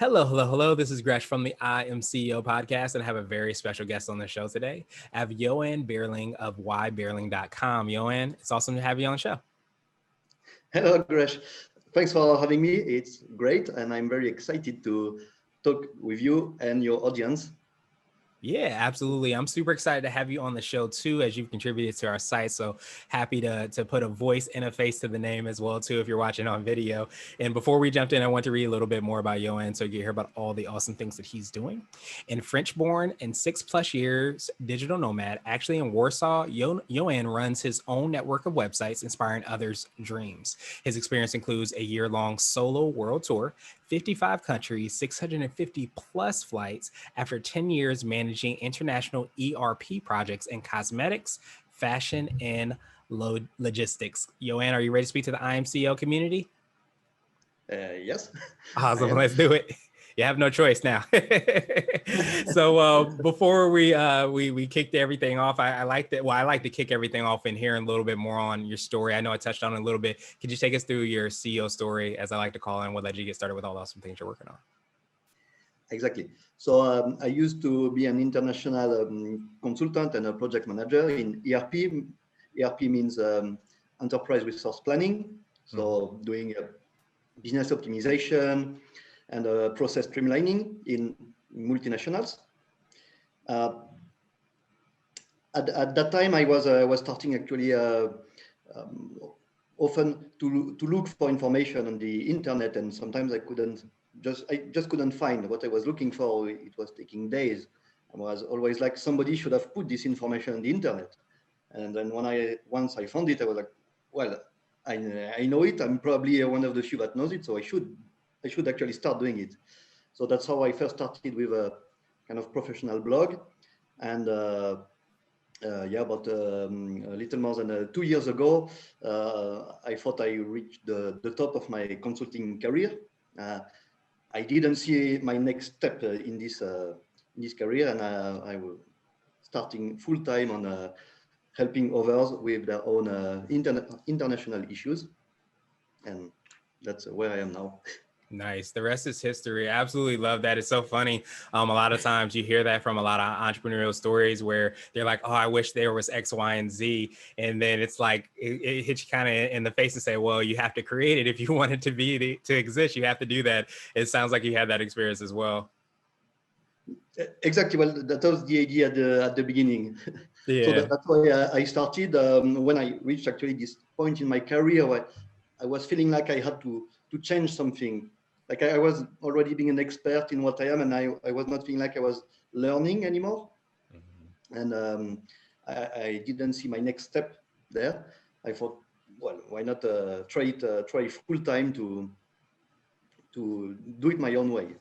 Hello, hello, hello. This is Gresh from the I Am CEO podcast, and I have a very special guest on the show today. I have Johan Beerling of whybeerling.com. Johan, it's awesome to have you on the show. Hello, Gresh. Thanks for having me. It's great, and I'm very excited to talk with you and your audience. Yeah, absolutely. I'm super excited to have you on the show too, as you've contributed to our site. So happy to put a voice and a face to the name as well too, if you're watching on video. And before we jumped in, I want to read a little bit more about Johan so you can hear about all the awesome things that he's doing. In French-born and 6+ years digital nomad, actually in Warsaw, Johan runs his own network of websites inspiring others' dreams. His experience includes a year-long solo world tour, 55 countries, 650 plus flights after 10 years managing international ERP projects in cosmetics, fashion, and logistics. Johan, are you ready to speak to the IMCO community? Yes. Awesome. Let's do it. You have no choice now. So before we kicked everything off, I like to kick everything off and hear a little bit more on your story. I know I touched on it a little bit. Could you take us through your CEO story, as I like to call it, and what led you to get started with all the awesome things you're working on? Exactly. So I used to be an international consultant and a project manager in ERP. ERP means enterprise resource planning. So doing business optimization and process streamlining in multinationals. At that time, I was starting actually often to look for information on the internet, and sometimes I just couldn't find what I was looking for. It was taking days. I was always like, somebody should have put this information on the internet. And then once I found it, I was like, well, I know it. I'm probably one of the few that knows it, so I should actually start doing it. So that's how I first started with a kind of professional blog. And about a little more than 2 years ago, I thought I reached the top of my consulting career. I didn't see my next step in this career, and I was starting full time on helping others with their own international issues, and that's where I am now. Nice. The rest is history. I absolutely love that. It's so funny. A lot of times you hear that from a lot of entrepreneurial stories where they're like, oh, I wish there was X, Y, and Z. And then it's like, it hits you kind of in the face and say, well, you have to create it. If you want it to exist, you have to do that. It sounds like you had that experience as well. Exactly. Well, that was the idea at the beginning. Yeah. So that's why I started. When I reached actually this point in my career where I was feeling like I had to change something. Like I was already being an expert in what I am, and I was not feeling like I was learning anymore. Mm-hmm. And I didn't see my next step there. I thought, well, why not try full time to do it my own way.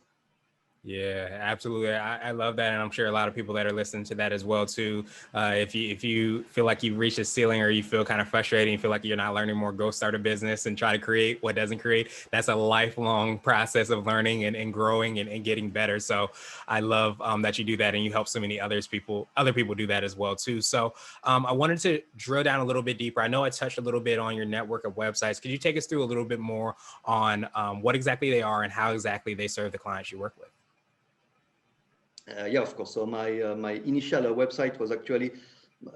Yeah, absolutely. I love that. And I'm sure a lot of people that are listening to that as well, too. If you feel like you've reached a ceiling or you feel kind of frustrated, you feel like you're not learning more, go start a business and try to create what doesn't create. That's a lifelong process of learning and growing and getting better. So I love that you do that and you help so many other people do that as well, too. So I wanted to drill down a little bit deeper. I know I touched a little bit on your network of websites. Could you take us through a little bit more on what exactly they are and how exactly they serve the clients you work with? Yeah, of course. So my initial website was actually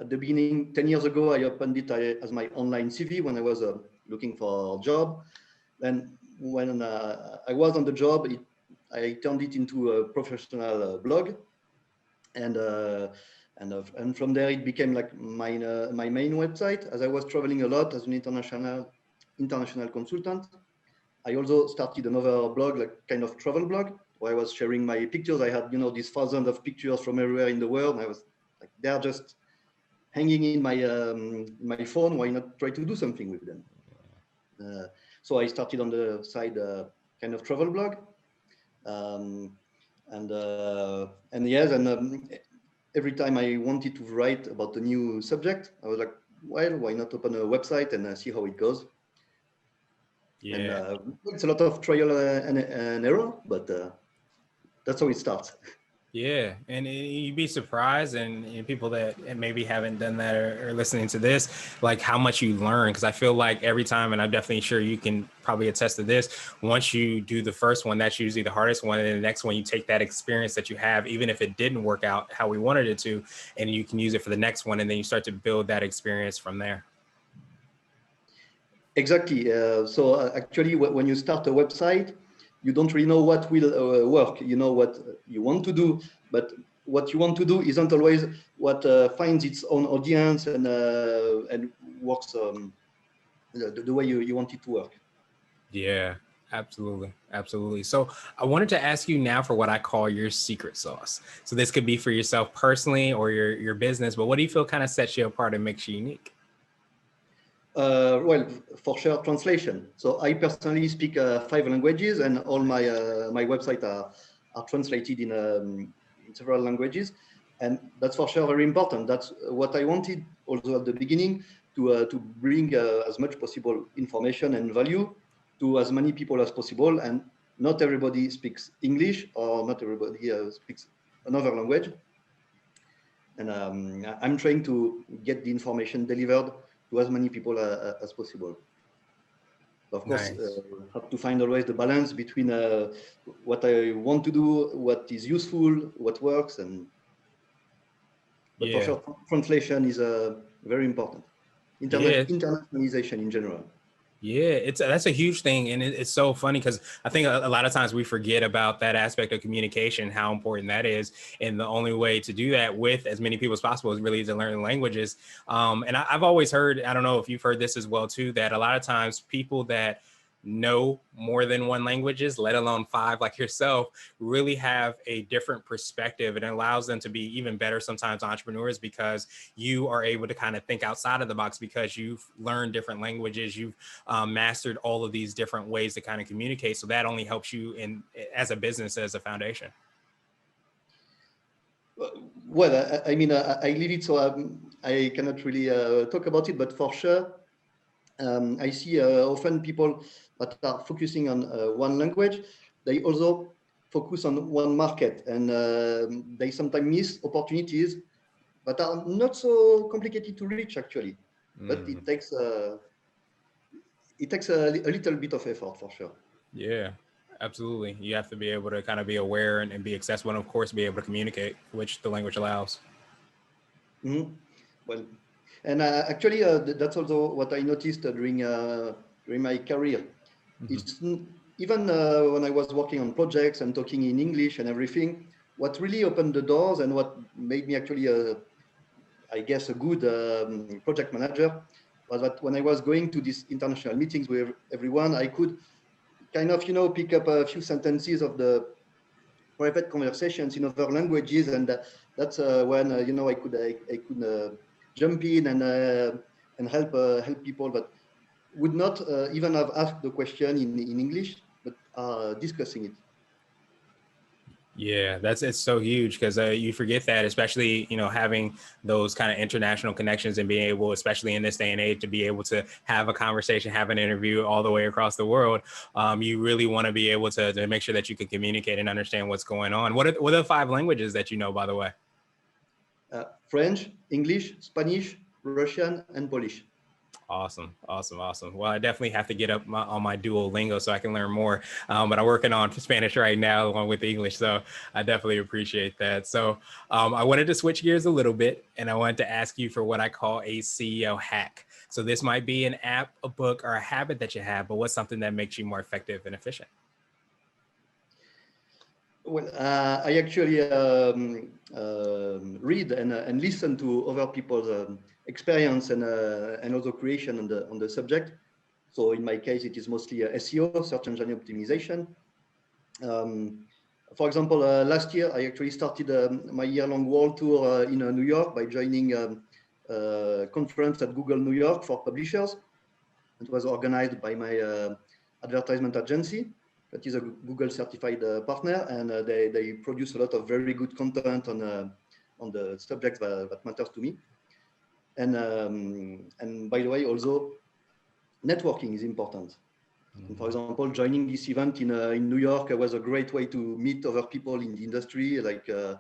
at the beginning, 10 years ago. I opened it as my online CV when I was looking for a job. Then when I was on the job, I turned it into a professional blog, and from there it became like my main website. As I was traveling a lot as an international consultant, I also started another blog, like kind of travel blog, where I was sharing my pictures. I had, these thousands of pictures from everywhere in the world. And I was like, they're just hanging in my phone. Why not try to do something with them? So I started on the side kind of travel blog, and yes, and every time I wanted to write about a new subject, I was like, well, why not open a website and see how it goes? Yeah. And it's a lot of trial and error, but that's how it starts. Yeah, and you'd be surprised, and people that maybe haven't done that or listening to this, like how much you learn. Because I feel like every time, and I'm definitely sure you can probably attest to this. Once you do the first one, that's usually the hardest one, and then the next one, you take that experience that you have, even if it didn't work out how we wanted it to, and you can use it for the next one, and then you start to build that experience from there. Exactly. So actually, when you start a website, you don't really know what will work. You know what you want to do, but what you want to do isn't always what finds its own audience and works the way you want it to work. Yeah, absolutely. Absolutely. So I wanted to ask you now for what I call your secret sauce. So this could be for yourself personally or your business, but what do you feel kind of sets you apart and makes you unique? Well, for sure, translation. So I personally speak 5 languages, and all my websites are translated in several languages, and that's for sure very important. That's what I wanted also at the beginning to bring as much possible information and value to as many people as possible. And not everybody speaks English, or not everybody speaks another language, and I'm trying to get the information delivered to as many people as possible. Of course, Nice. have to find always the balance between what I want to do, what is useful, what works, and but for Yeah. sure, translation is very important. Yeah. Internationalization in general. Yeah, it's that's a huge thing, and it's so funny because I think a lot of times we forget about that aspect of communication, how important that is, and the only way to do that with as many people as possible is really to learn languages. And I've always heard, I don't know if you've heard this as well too, that a lot of times people that know more than one languages, let alone five, like yourself, really have a different perspective, and it allows them to be even better sometimes entrepreneurs because you are able to kind of think outside of the box because you've learned different languages, you've mastered all of these different ways to kind of communicate. So that only helps you in as a business, as a foundation. Well, I mean, I leave it, so I cannot really talk about it. But for sure, I see often people that are focusing on one language, they also focus on one market, and they sometimes miss opportunities that are not so complicated to reach actually. But Mm, it takes a little bit of effort for sure. yeah, absolutely. You have to be able to kind of be aware and be accessible, and of course, be able to communicate, which the language allows. Mhm. Well, and actually, that's also what I noticed during my career. Mhm. It's even when I was working on projects and talking in English and everything. What really opened the doors and what made me actually, I guess, a good project manager was that when I was going to these international meetings with everyone, I could kind of, pick up a few sentences of the private conversations in other languages, and that's when I could jump in and help people that would not even have asked the question in English, but discussing it. Yeah, that's it's so huge because you forget that, especially having those kind of international connections and being able, especially in this day and age, to be able to have a conversation, have an interview all the way across the world. You really want to be able to make sure that you can communicate and understand what's going on. What are the five languages that you know, by the way? French, English, Spanish, Russian, and Polish. Awesome, awesome, awesome. Well, I definitely have to get up on my Duolingo so I can learn more. But I'm working on Spanish right now along with English, so I definitely appreciate that. So I wanted to switch gears a little bit, and I wanted to ask you for what I call a CEO hack. So this might be an app, a book, or a habit that you have, but what's something that makes you more effective and efficient? Well, I actually read and listen to other people's experience and also creation on the subject. So in my case, it is mostly SEO, search engine optimization. Um, for example, last year I actually started my year-long world tour in New York by joining a conference at Google New York for publishers. It was organized by my advertisement agency that is a Google certified partner, and they produce a lot of very good content on the subjects that matters to me. And by the way, also networking is important. And for example, joining this event in New York was a great way to meet other people in the industry, like the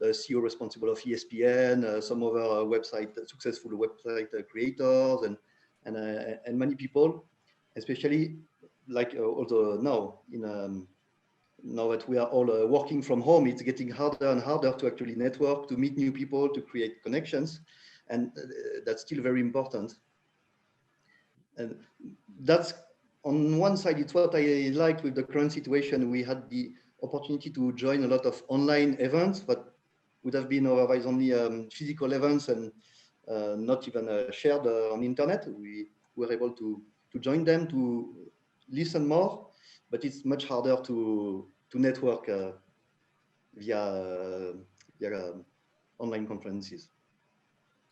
CEO responsible of ESPN, some other successful website creators, and many people, especially like also now that we are all working from home, it's getting harder and harder to actually network, to meet new people, to create connections, and that's still very important. And that's on one side, it's what I like with the current situation. We had the opportunity to join a lot of online events, but would have been otherwise only physical events and not even shared on the internet. We were able to join them, to listen more, but it's much harder to network via online conferences.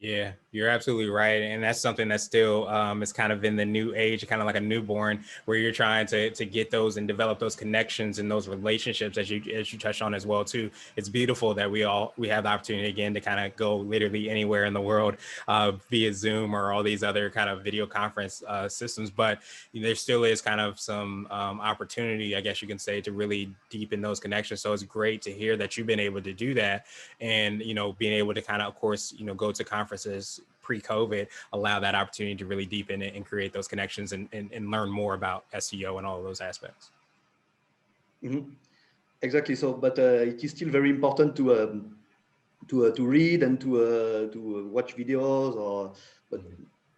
Yeah, you're absolutely right, and that's something that still is kind of in the new age, kind of like a newborn, where you're trying to get those and develop those connections and those relationships, as you touched on as well too. It's beautiful that we have the opportunity again to kind of go literally anywhere in the world via Zoom or all these other kind of video conference systems, but there still is kind of some opportunity, I guess you can say, to really deepen those connections. So it's great to hear that you've been able to do that, and being able to kind of course go to conferences pre-COVID, allow that opportunity to really deepen it and create those connections and learn more about SEO and all of those aspects. Mm-hmm. Exactly. So, but it is still very important to read and to watch videos, or but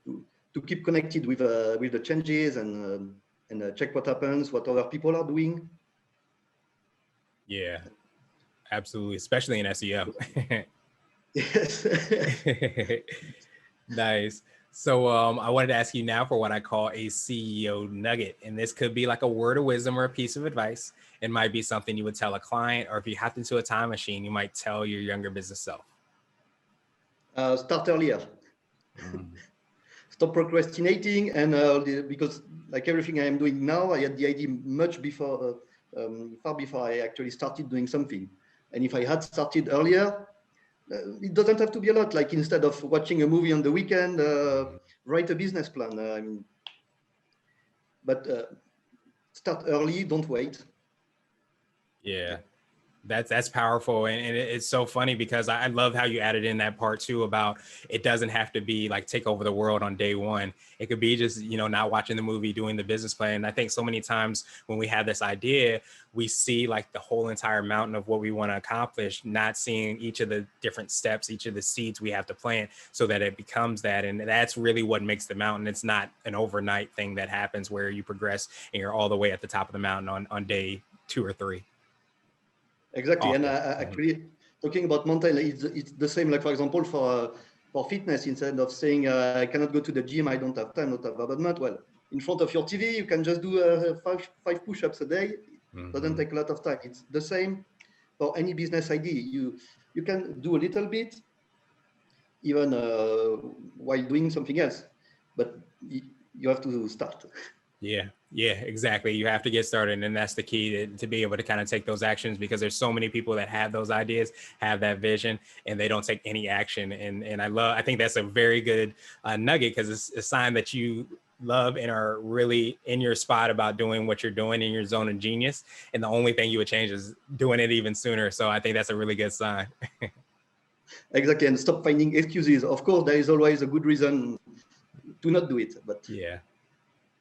to keep connected with the changes and check what happens, what other people are doing. Yeah, absolutely, especially in SEO. Yes. Nice. So I wanted to ask you now for what I call a CEO nugget. And this could be like a word of wisdom or a piece of advice. It might be something you would tell a client, or if you hopped into a time machine, you might tell your younger business self. Start earlier. Stop procrastinating, and because like everything I am doing now, I had the idea much before, far before I actually started doing something. And if I had started earlier, it doesn't have to be a lot. Like instead of watching a movie on the weekend, write a business plan. But start early. Don't wait. Yeah. That's powerful, and it's so funny because I love how you added in that part too about it doesn't have to be like take over the world on day one. It could be just not watching the movie, doing the business plan. And I think so many times when we have this idea, we see like the whole entire mountain of what we want to accomplish, not seeing each of the different steps, each of the seeds we have to plant so that it becomes that. And that's really what makes the mountain. It's not an overnight thing that happens where you progress and you're all the way at the top of the mountain on day 2 or 3. Exactly. Often. And actually, talking about mountain, it's the same. Like for example, for fitness, instead of saying I cannot go to the gym, I don't have time, not have abandonment. Well, in front of your TV, you can just do five push-ups a day. It doesn't take a lot of time. It's the same for any business idea. You can do a little bit, even while doing something else, but you have to start. Yeah, exactly. You have to get started, and that's the key to be able to kind of take those actions, because there's so many people that have those ideas, have that vision, and they don't take any action. And I think that's a very good nugget, because it's a sign that you love and are really in your spot about doing what you're doing in your zone of genius. And the only thing you would change is doing it even sooner. So I think that's a really good sign. Exactly, and stop finding excuses. Of course, there is always a good reason to not do it, but yeah.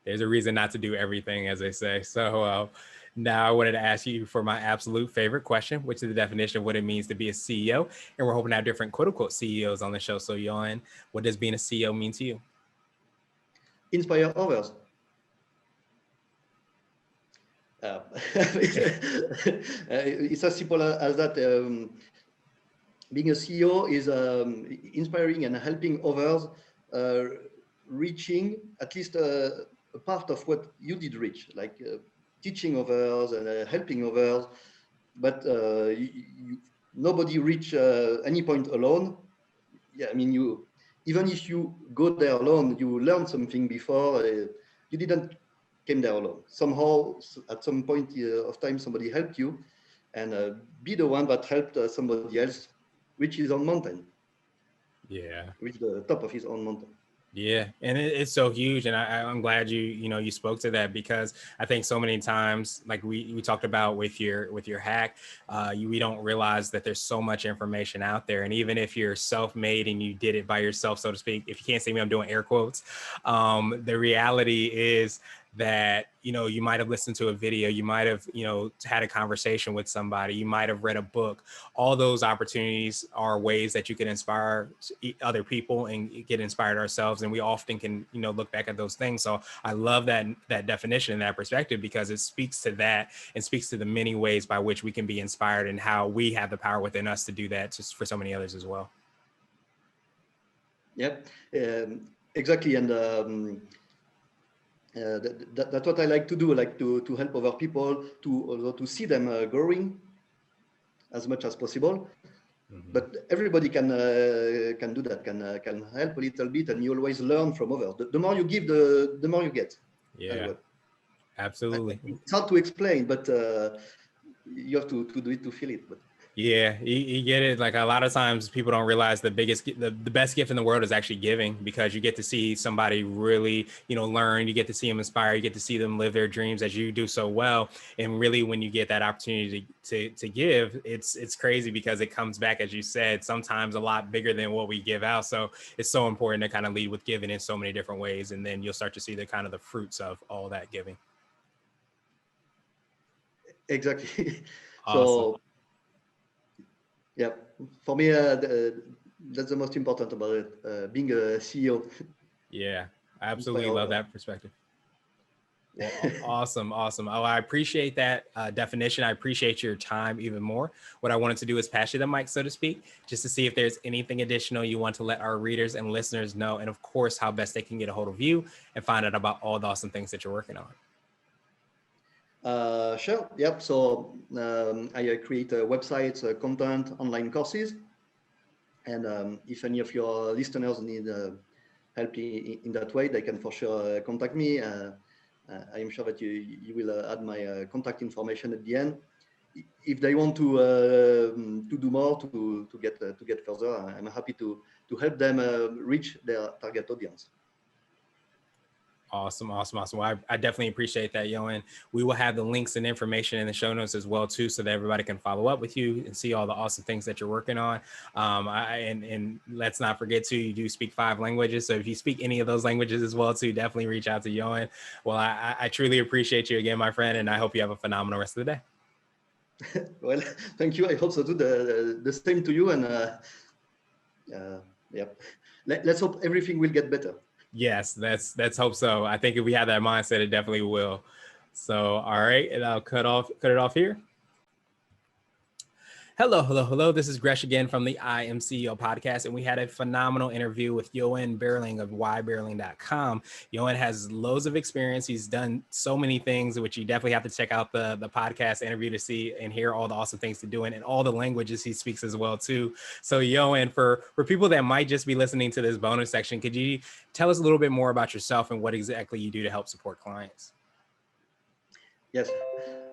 There's a reason not to do everything, as they say. So now I wanted to ask you for my absolute favorite question, which is the definition of what it means to be a CEO. And we're hoping to have different quote unquote CEOs on the show. So Johan, what does being a CEO mean to you? inspire others. It's as simple as that. Being a CEO is inspiring and helping others reaching at least a part of what you did reach, like teaching others and helping others. But nobody reach any point alone. Yeah, I mean, even if you go there alone, you learn something before. You didn't came there alone. Somehow, at some point of time, somebody helped you, and be the one that helped somebody else reach his own mountain. Yeah. Reach the top of his own mountain. Yeah, and it's so huge, and I'm glad you spoke to that, because I think so many times, like we talked about with your hack, we don't realize that there's so much information out there, and even if you're self-made and you did it by yourself, so to speak, if you can't see me, I'm doing air quotes. The reality is that you might have listened to a video, you might have had a conversation with somebody, you might have read a book. All those opportunities are ways that you can inspire other people and get inspired ourselves, and we often can look back at those things. So I love that definition and that perspective, because it speaks to that and speaks to the many ways by which we can be inspired, and how we have the power within us to do that just for so many others as well. Yeah, exactly. And that's what I like to do, like to help other people to see them growing as much as possible. Mhm. But everybody can do that, can help a little bit, and you always learn from others. The more you give, the more you get as Yeah, well. absolutely. It's hard to explain, but you have to do it to feel it. But Yeah, you get it. Like, a lot of times people don't realize the best gift in the world is actually giving, because you get to see somebody really, learn, you get to see them inspire, you get to see them live their dreams as you do so well. And really, when you get that opportunity to give, it's crazy, because it comes back, as you said, sometimes a lot bigger than what we give out. So it's so important to kind of lead with giving in so many different ways. And then you'll start to see the kind of the fruits of all that giving. exactly. Awesome. So yeah, for me, that's the most important about it. Being a CEO, Yeah, I inspire absolutely love others. that perspective. Well, awesome, awesome. Oh, I appreciate that definition. I appreciate your time even more. What I wanted to do is pass you the mic, so to speak, just to see if there's anything additional you want to let our readers and listeners know, and of course, how best they can get a hold of you and find out about all the awesome things that you're working on. Sure. Yep. So I create websites, content, online courses, and if any of your listeners need help in that way, they can for sure contact me. I am sure that you will add my contact information at the end. If they want to do more to get further, I'm happy to help them reach their target audience. Awesome, awesome, awesome. Well, I definitely appreciate that, Yoan. We will have the links and information in the show notes as well, too, so that everybody can follow up with you and see all the awesome things that you're working on. And let's not forget, too, you do speak 5 languages. So if you speak any of those languages as well, too, definitely reach out to Yoan. Well, I truly appreciate you again, my friend, and I hope you have a phenomenal rest of the day. Well, thank you. I hope so too. The same to you. And yeah, let's hope everything will get better. Yes, that's hope so. I think if we have that mindset, it definitely will. So, all right, and I'll cut it off here. Hello, hello, hello. This is Gresh again from the I Am CEO podcast, and we had a phenomenal interview with Yoan Berling of whyberling.com. Yoan has loads of experience. He's done so many things, which you definitely have to check out the podcast interview to see and hear all the awesome things to do, and all the languages he speaks as well too. So, Yoan, for people that might just be listening to this bonus section, could you tell us a little bit more about yourself and what exactly you do to help support clients? Yes.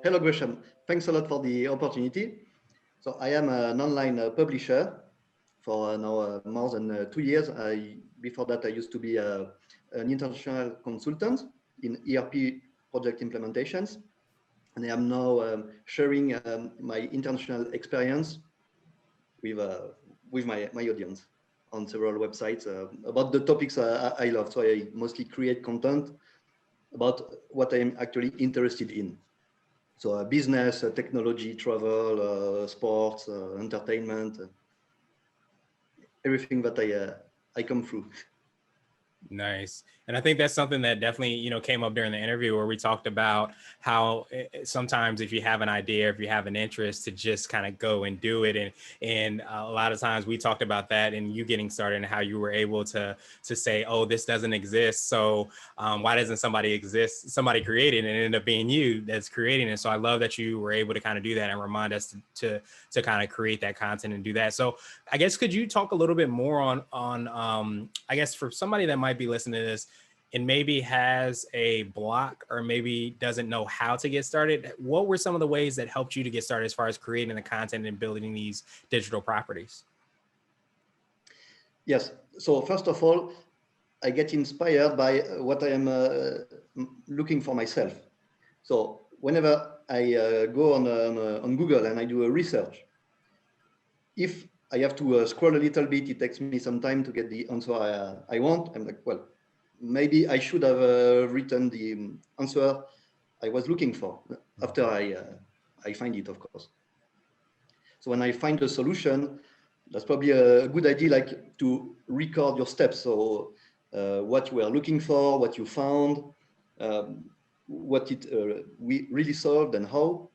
Hello, Gresham. Thanks a lot for the opportunity. So I am an online publisher for now more than 2 years. Before that, I used to be an international consultant in ERP project implementations. And I am now sharing my international experience with my audience on several websites about the topics I love. So I mostly create content about what I'm actually interested in. So business, technology, travel, sports, entertainment, everything that I come through. Nice. And I think that's something that definitely, came up during the interview, where we talked about how sometimes if you have an idea, if you have an interest, to just kind of go and do it. And a lot of times we talked about that and you getting started, and how you were able to say, oh, this doesn't exist. So why doesn't somebody exist? Somebody created it, and it ended up being you that's creating it. So I love that you were able to kind of do that and remind us to kind of create that content and do that. So I guess, could you talk a little bit more on I guess, for somebody that might be listening to this and maybe has a block, or maybe doesn't know how to get started, what were some of the ways that helped you to get started as far as creating the content and building these digital properties? Yes. So first of all, I get inspired by what I am looking for myself. So whenever I go on Google and I do a research, if I have to scroll a little bit, it takes me some time to get the answer I want. I'm like, well, maybe I should have written the answer I was looking for after I find it, of course. So when I find a solution, that's probably a good idea, like to record your steps. So what you were looking for, what you found, um, what it we really solved and how,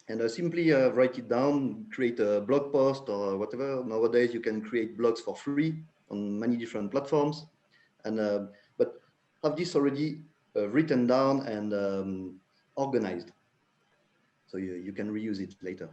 and simply write it down, create a blog post or whatever. Nowadays, you can create blogs for free on many different platforms, and but have this already written down and organized, so you can reuse it later.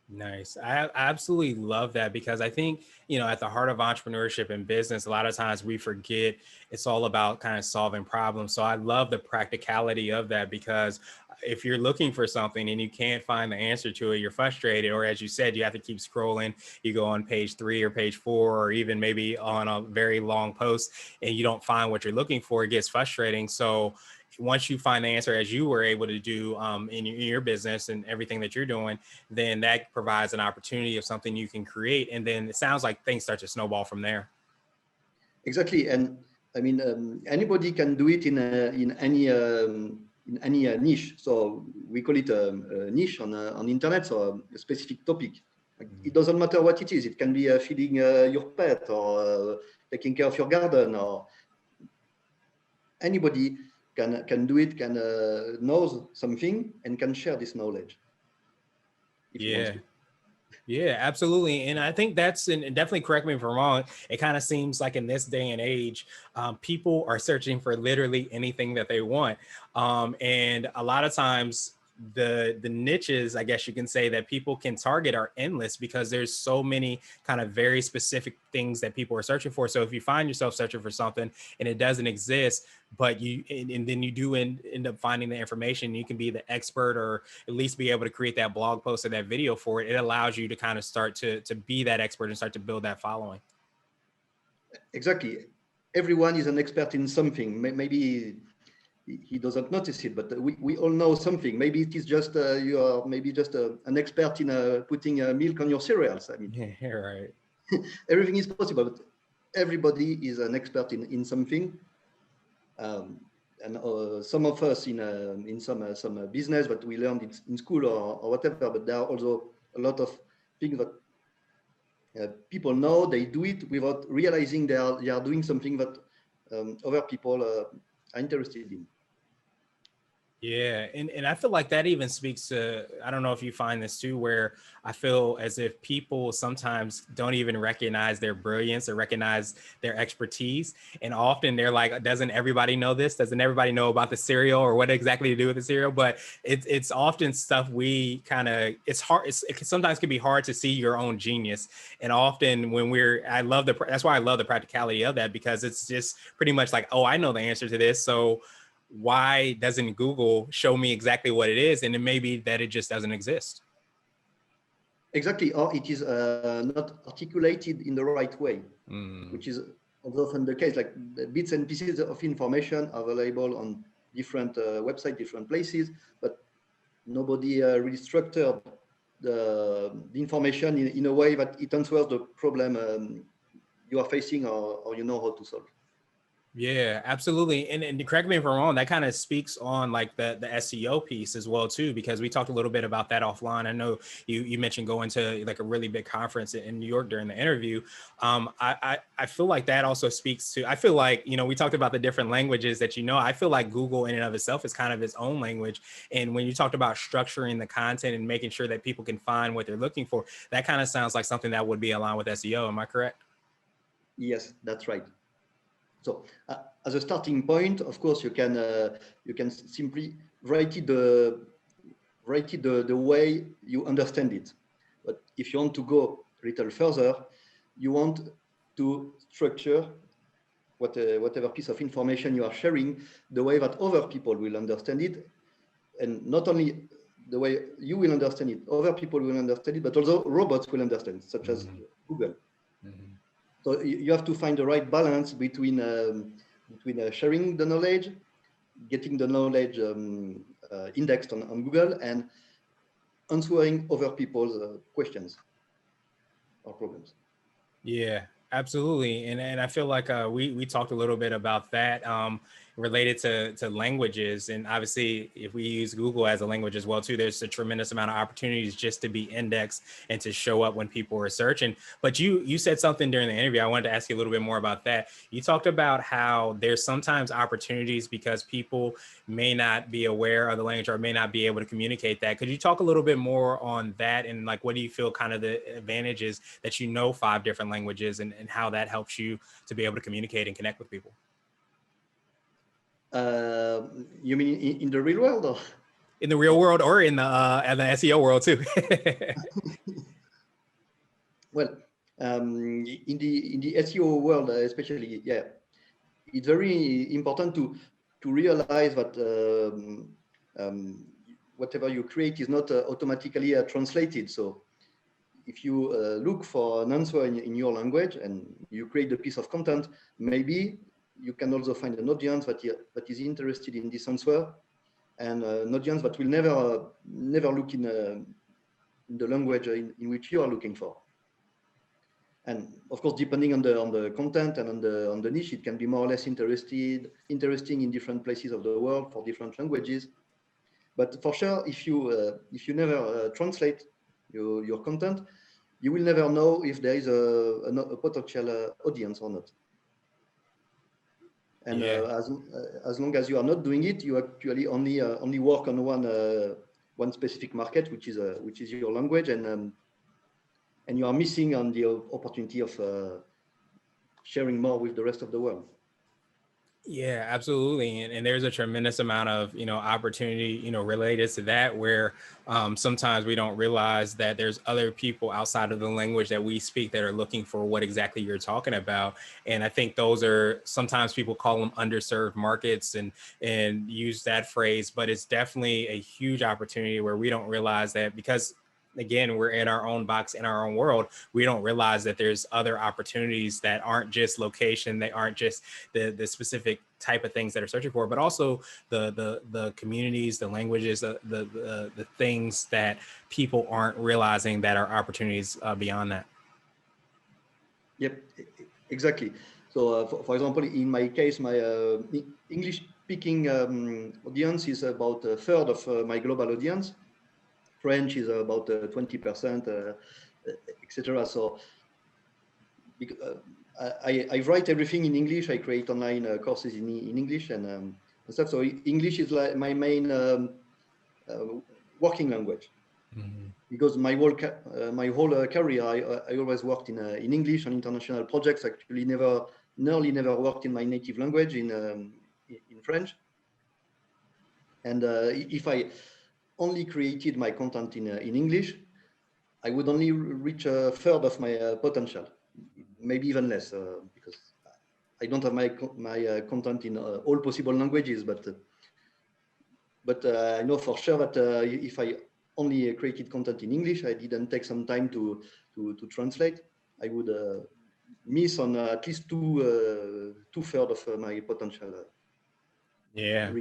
Nice. I absolutely love that because I think, at the heart of entrepreneurship and business, a lot of times we forget it's all about kind of solving problems. So I love the practicality of that because if you're looking for something and you can't find the answer to it, you're frustrated. Or as you said, you have to keep scrolling. You go on page 3 or page 4, or even maybe on a very long post and you don't find what you're looking for, it gets frustrating. So once you find the answer, as you were able to do in your business and everything that you're doing, then that provides an opportunity of something you can create. And then it sounds like things start to snowball from there. Exactly, and I mean anybody can do it in any niche. So we call it a niche on internet, so a specific topic. Like, it doesn't matter what it is. It can be feeding your pet or taking care of your garden, or anybody can do it. Can knows something and can share this knowledge if he wants Yeah. to. Yeah, absolutely. And I think and definitely correct me if I'm wrong. It kind of seems like in this day and age, people are searching for literally anything that they want. And a lot of times the niches, I guess you can say, that people can target are endless because there's so many kind of very specific things that people are searching for. So if you find yourself searching for something and it doesn't exist, but and then you do end up finding the information, you can be the expert or at least be able to create that blog post or that video for it. It allows you to kind of start to be that expert and start to build that following. Exactly, everyone is an expert in something. Maybe he doesn't notice it, but we all know something. Maybe it is just you are maybe just an expert in putting milk on your cereals. I mean, Yeah, right. everything is possible, but everybody is an expert in something. And some of us in some business that we learned in school or whatever, but there are also a lot of things that people know, they do it without realizing they are doing something that other people are interested in. Yeah, and I feel like that even speaks to, I don't know if you find this too, where I feel as if people sometimes don't even recognize their brilliance or recognize their expertise. And often they're like, doesn't everybody know this? Doesn't everybody know about the cereal or what exactly to do with the cereal? But it's often stuff we kind of, it's hard. It sometimes can be hard to see your own genius. And often when that's why I love the practicality of that, because it's just pretty much like, oh, I know the answer to this. So why doesn't Google show me exactly what it is? And it may be that it just doesn't exist. Exactly, or it is not articulated in the right way, which is often the case. Like the bits and pieces of information are available on different websites, different places, but nobody really structured the information in a way that it answers the problem you are facing, or you know how to solve. Yeah, absolutely. And correct me if I'm wrong, that kind of speaks on like the SEO piece as well too, because we talked a little bit about that offline. I know you mentioned going to like a really big conference in New York during the interview. I feel like that also speaks to, I feel like, we talked about the different languages that, I feel like Google in and of itself is kind of its own language. And when you talked about structuring the content and making sure that people can find what they're looking for, that kind of sounds like something that would be aligned with SEO. Am I correct? Yes, that's right. So as a starting point, of course, you can simply write it the way you understand it. But if you want to go a little further, you want to structure whatever piece of information you are sharing the way that other people will understand it, and not only the way you will understand it, other people will understand it, but also robots will understand, such as Google. Mm-hmm. So you have to find the right balance between sharing the knowledge, getting the knowledge indexed on Google, and answering other people's questions or problems. Yeah, absolutely. And I feel like we talked a little bit about that related to languages. And obviously, if we use Google as a language as well, too, there's a tremendous amount of opportunities just to be indexed and to show up when people are searching. But you said something during the interview. I wanted to ask you a little bit more about that. You talked about how there's sometimes opportunities because people may not be aware of the language or may not be able to communicate that. Could you talk a little bit more on that? And like, what do you feel kind of the advantages that you know 5 different languages and how that helps you to be able to communicate and connect with people? You mean in the real world? Or? In the real world or in the SEO world too? Well, in the SEO world, especially, yeah, it's very important to realize that whatever you create is not automatically translated. So if you look for an answer in your language and you create a piece of content, maybe you can also find an audience that is interested in this answer, and an audience that will never look in the language in which you are looking for. And of course, depending on the content and on the niche, it can be more or less interesting in different places of the world for different languages. But for sure, if you never translate your content, you will never know if there is a potential audience or not. And Yeah. as long as you are not doing it, you actually only work on one specific market, which is your language, and you are missing on the opportunity of sharing more with the rest of the world. Yeah, absolutely. And there's a tremendous amount of, opportunity, related to that where sometimes we don't realize that there's other people outside of the language that we speak that are looking for what exactly you're talking about. And I think those are sometimes people call them underserved markets and use that phrase, but it's definitely a huge opportunity where we don't realize that because again, we're in our own box, in our own world. We don't realize that there's other opportunities that aren't just location. They aren't just the specific type of things that are searching for, but also the communities, the languages, the things that people aren't realizing that are opportunities beyond that. Yep, exactly. So, for example, in my case, my English-speaking audience is about a third of my global audience. French is about 20%, etc. So I write everything in English. I create online courses in English and stuff. So English is like my main working language. Mm-hmm. Because my whole career, I always worked in English on international projects. Actually, nearly never worked in my native language in French. And if I only created my content in English, I would only reach a third of my potential, maybe even less, because I don't have my content in all possible languages. But I know for sure that if I only created content in English, I didn't take some time to translate, I would miss on at least two-thirds of my potential. Yeah.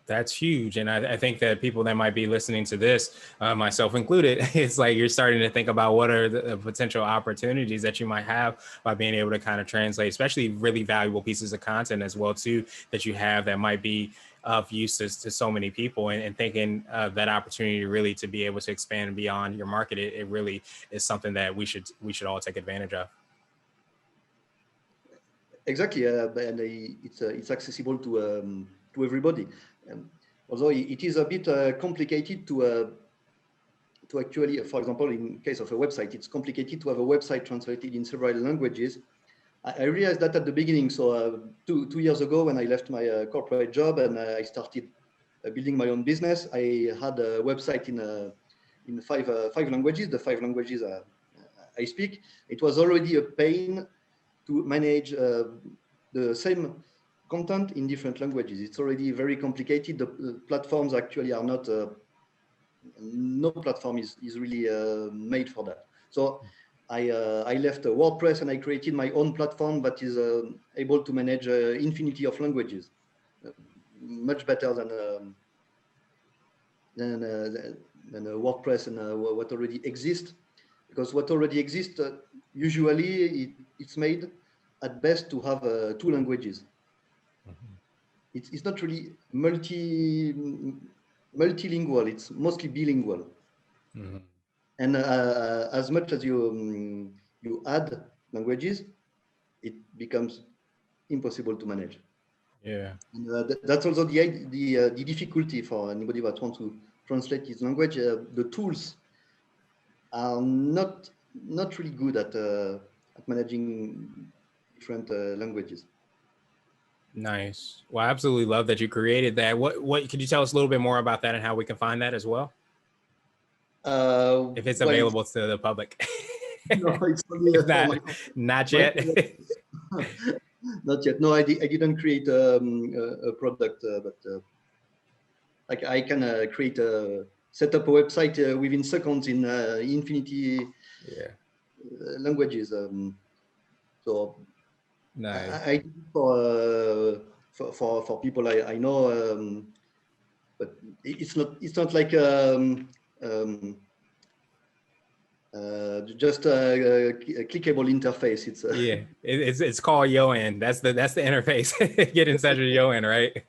That's huge. And I think that people that might be listening to this, myself included, it's like you're starting to think about what are the potential opportunities that you might have by being able to kind of translate, especially really valuable pieces of content as well, too, that you have that might be of use to so many people, and thinking that opportunity really to be able to expand beyond your market. It really is something that we should all take advantage of. Exactly. And it's accessible to everybody. Although it is a bit complicated to actually, for example, in case of a website, it's complicated to have a website translated in several languages. I realized that at the beginning. So 2 years ago, when I left my corporate job and I started building my own business, I had a website in five languages, the 5 languages I speak. It was already a pain to manage the same content in different languages. It's already very complicated. The platforms actually are not, no platform is really made for that. So I left WordPress and I created my own platform that is able to manage infinity of languages, much better than, than WordPress and what already exists. Because what already exists, usually it's made at best to have 2 languages. It's not really multilingual, it's mostly bilingual. And as much as you add languages, it becomes impossible to manage. Yeah. And that's also the difficulty for anybody that wants to translate his language. The tools are not really good at managing different languages. Nice. Well, I absolutely love that you created that. What could you tell us a little bit more about that and how we can find that as well? If it's available to the public. No, it's only It's not yet. Not yet. No, I didn't create a product, but like I can set up a website within seconds in infinity languages. So nice. I did it for people I know, but it's not like just a clickable interface. It's it's called Yoan. That's the interface. Get in touch with Yoan, right?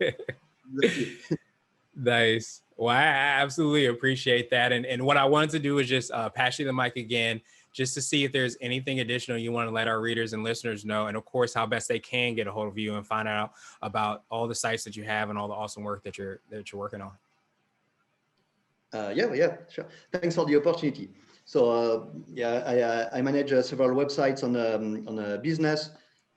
Nice. Well, I absolutely appreciate that. And what I wanted to do is just pass you the mic again, just to see if there's anything additional you want to let our readers and listeners know, and of course how best they can get a hold of you and find out about all the sites that you have and all the awesome work that you're working on. Yeah, sure. Thanks for the opportunity. So I manage several websites on business,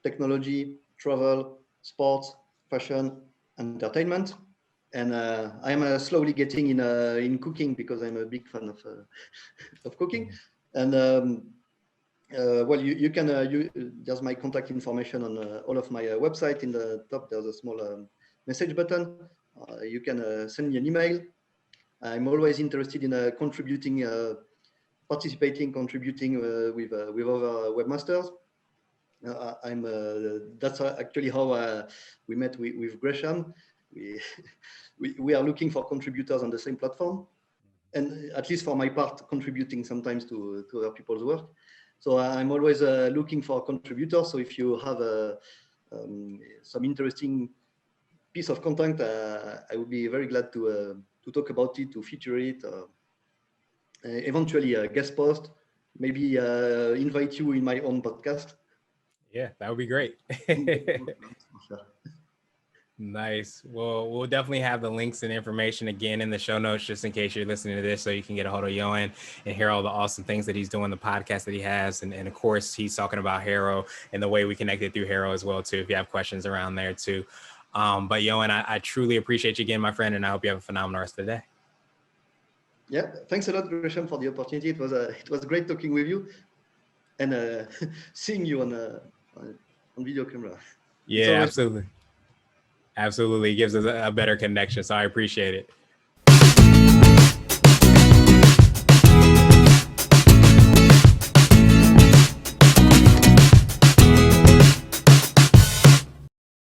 technology, travel, sports, fashion, entertainment, and I am slowly getting in cooking because I'm a big fan of cooking. And well, you can there's my contact information on all of my website. In the top, there's a small message button. You can send me an email. I'm always interested in contributing, contributing with other webmasters. That's actually how we met with Gresham. We are looking for contributors on the same platform, and at least for my part, contributing sometimes to other people's work. So I'm always looking for contributors. So if you have some interesting piece of content, I would be very glad to talk about it, to feature it, eventually a guest post, maybe invite you in my own podcast. Yeah, that would be great. Nice. Well, we'll definitely have the links and information again in the show notes, just in case you're listening to this, so you can get a hold of Yoan and hear all the awesome things that he's doing, the podcast that he has. And of course, he's talking about Haro and the way we connected through Haro as well, too, if you have questions around there, too. But Yoan, I truly appreciate you again, my friend, and I hope you have a phenomenal rest of the day. Yeah, thanks a lot, Gresham, for the opportunity. It was great talking with you and seeing you on video camera. Yeah, absolutely. Absolutely. It gives us a better connection. So I appreciate it.